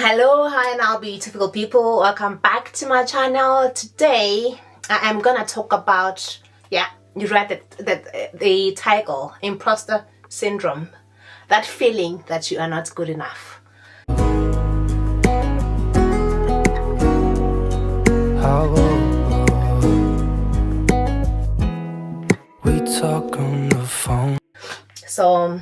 Hello, hi now beautiful people, welcome back to my channel. Today I am gonna talk about, you read the title, imposter syndrome, that feeling that you are not good enough. We talk on the phone. So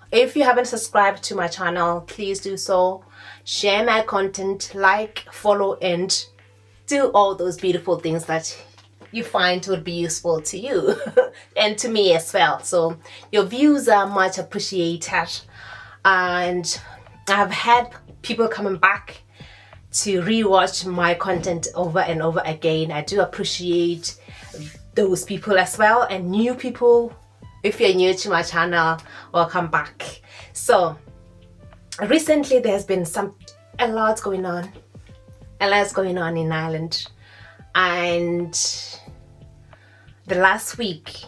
if you haven't subscribed to my channel, please do so. Share my content, like, follow, and do all those beautiful things that you find would be useful to you and to me as well. So your views are much appreciated, and I've had people coming back to rewatch my content over and over again. I do appreciate those people as well, and new people. If you're new to my channel, welcome back. So recently there's been a lot going on in Ireland, and the last week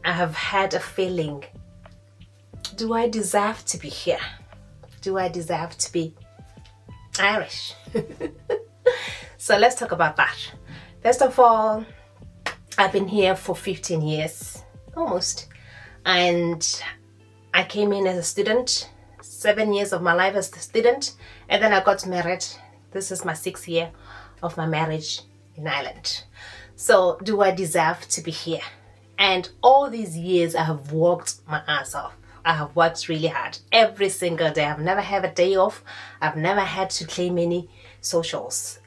I have had a feeling, do I deserve to be here? Do I deserve to be Irish? So let's talk about that. First of all, I've been here for 15 years almost, and I came in as a student, 7 years of my life as a student, and then I got married. This is my 6th year of my marriage in Ireland. So do I deserve to be here? And all these years I have worked my ass off. I have worked really hard every single day. I've never had a day off. I've never had to claim any socials,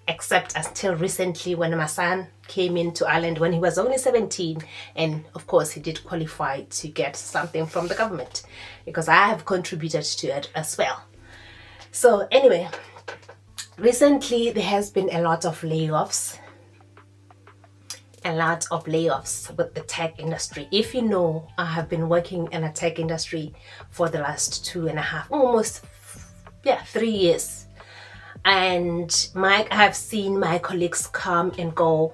except until recently when my son came into Ireland when he was only 17, and of course he did qualify to get something from the government because I have contributed to it as well. So anyway, recently there has been a lot of layoffs with the tech industry. If you know, I have been working in a tech industry for the last 3 years. And I have seen my colleagues come and go.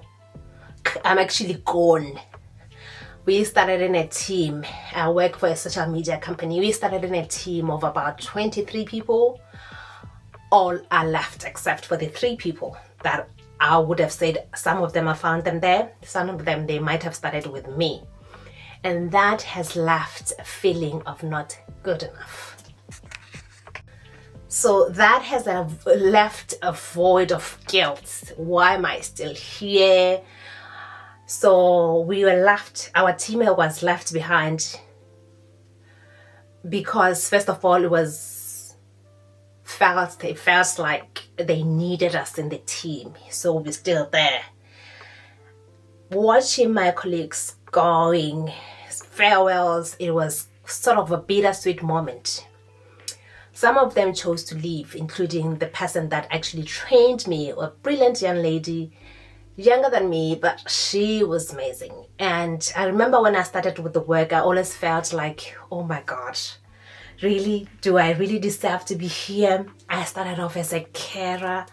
I'm actually gone. We started in a team. I work for a social media company. We started in a team of about 23 people. All are left except for the 3 people that I would have said, some of them I found them there. Some of them, they might have started with me. And that has left a feeling of not good enough. So that has left a void of guilt. Why am I still here? So we were left, our team was left behind because first of all, it felt like they needed us in the team. So we're still there. Watching my colleagues going, farewells, it was sort of a bittersweet moment. Some of them chose to leave, including the person that actually trained me, a brilliant young lady, younger than me, but she was amazing. And I remember when I started with the work, I always felt like, oh my God, really? Do I really deserve to be here? I started off as a carer.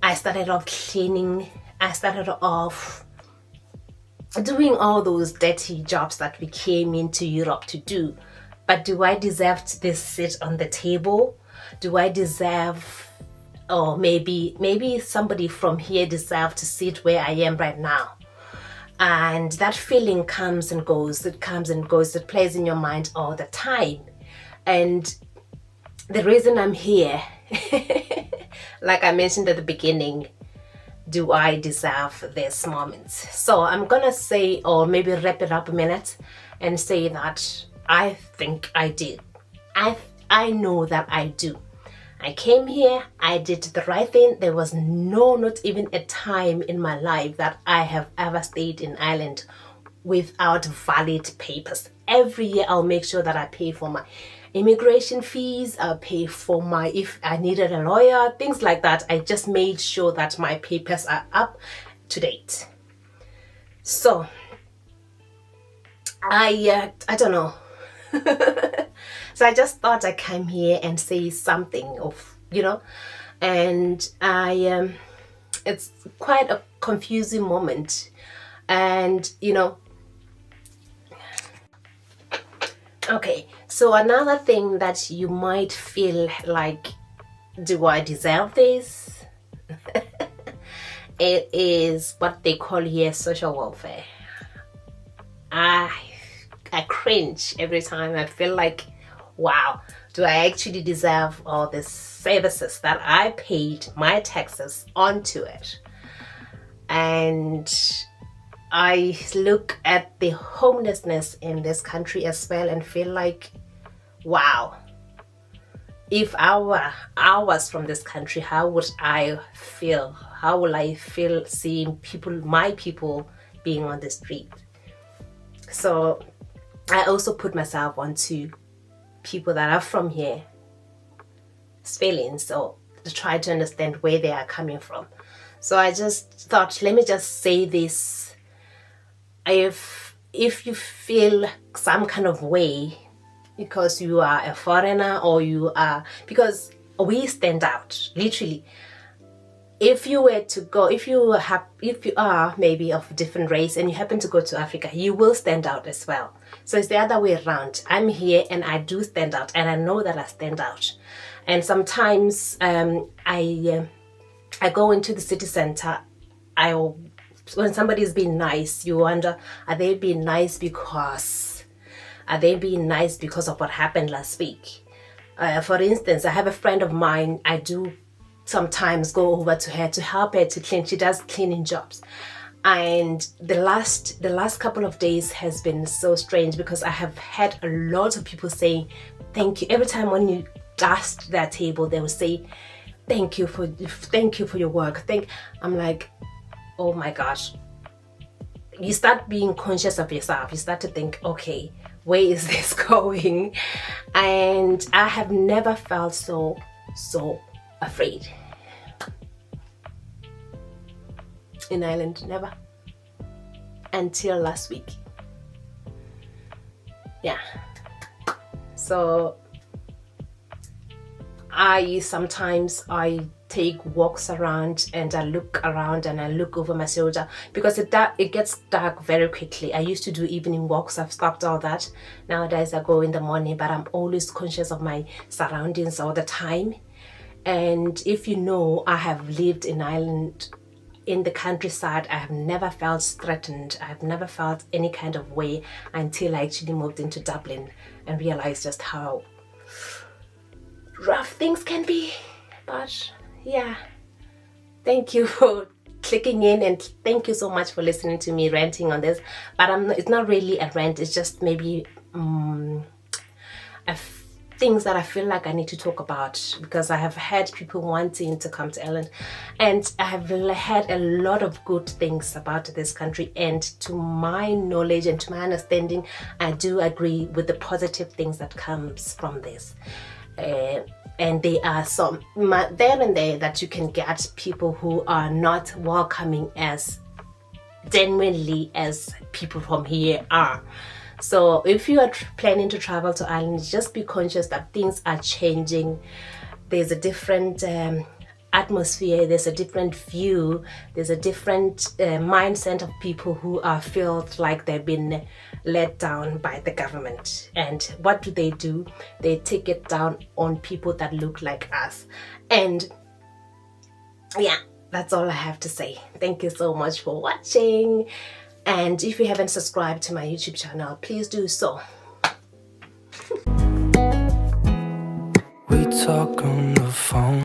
I started off cleaning. I started off doing all those dirty jobs that we came into Europe to do. But do I deserve this sit on the table? Do I deserve, or maybe somebody from here deserves to sit where I am right now? And that feeling comes and goes. It comes and goes. It plays in your mind all the time. And the reason I'm here, like I mentioned at the beginning, do I deserve these moments? So I'm gonna say, or maybe wrap it up a minute and say that I think I did. I know that I do. I came here, I did the right thing. There was not even a time in my life that I have ever stayed in Ireland without valid papers. Every year I'll make sure that I pay for my immigration fees, I'll pay for if I needed a lawyer, things like that. I just made sure that my papers are up to date. So I don't know. So I just thought I came here and say something of, and it's quite a confusing moment. And, okay, so another thing that you might feel like Do I deserve this? It is what they call here social welfare. I cringe every time. I feel like, wow, do I actually deserve all these services that I paid my taxes onto it? And I look at the homelessness in this country as well and feel like, wow, if I was from this country, how would I feel? How will I feel seeing my people being on the street? So I also put myself onto people that are from here feelings, so to try to understand where they are coming from. So I just thought, let me just say this. If you feel some kind of way because you are a foreigner or because we stand out, literally. If you are maybe of a different race and you happen to go to Africa, you will stand out as well. So it's the other way around. I'm here and I do stand out, and I know that I stand out. And sometimes I go into the city center. When somebody's being nice, you wonder, are they being nice because of what happened last week? For instance, I have a friend of mine. I do sometimes go over to her to help her to clean. She does cleaning jobs, and the last couple of days has been so strange because I have had a lot of people saying thank you. Every time when you dust their table, they will say thank you for your work. I'm like, oh my gosh. You start being conscious of yourself. You start to think, okay, where is this going? And I have never felt so afraid in Ireland, never, until last week. Yeah. So I take walks around and I look around and I look over my shoulder because it gets dark very quickly. I used to do evening walks. I've stopped all that. Nowadays I go in the morning, but I'm always conscious of my surroundings all the time. And if you know, I have lived in Ireland in the countryside. I have never felt threatened. I have never felt any kind of way until I actually moved into Dublin and realized just how rough things can be. But yeah, thank you for clicking in, and thank you so much for listening to me ranting on this. But it's not really a rant. It's just maybe things that I feel like I need to talk about, because I have had people wanting to come to Ireland, and I have had a lot of good things about this country, and to my knowledge and to my understanding, I do agree with the positive things that comes from this. And there are some there and there that you can get people who are not welcoming as genuinely as people from here are. So if you are planning to travel to Ireland, just be conscious that things are changing. There's a different atmosphere, there's a different view, there's a different mindset of people who feel like they've been let down by the government. And what do? They take it down on people that look like us. And yeah, that's all I have to say. Thank you so much for watching. And if you haven't subscribed to my YouTube channel, please do so. We talk on the phone.